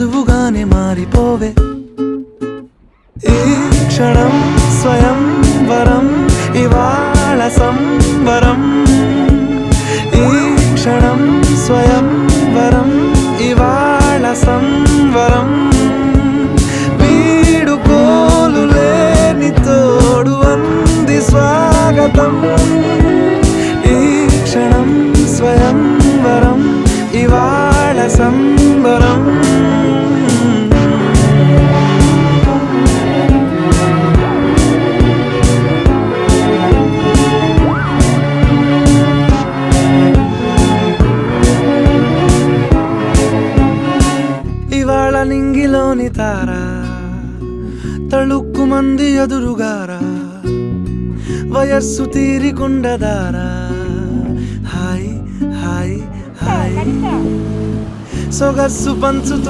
నువ్వుగానే మారిపోవే ఈ క్షణం స్వయం వరం ఇవాళ సంబరం ఈ క్షణం స్వయం వరం ఇవాళ సంవరం వీడుకోలు లేని తోడు అంది స్వాగతం ఈ క్షణం స్వయం వరం ఇవాళ సంబరం ఇవాళ నింగిలోని తార తళుక్కు మంది ఎదురుగారా వయస్సు తీరికుండదారా హాయ్ హాయ్ హాయ్ సొగస్సు పంచుతున్న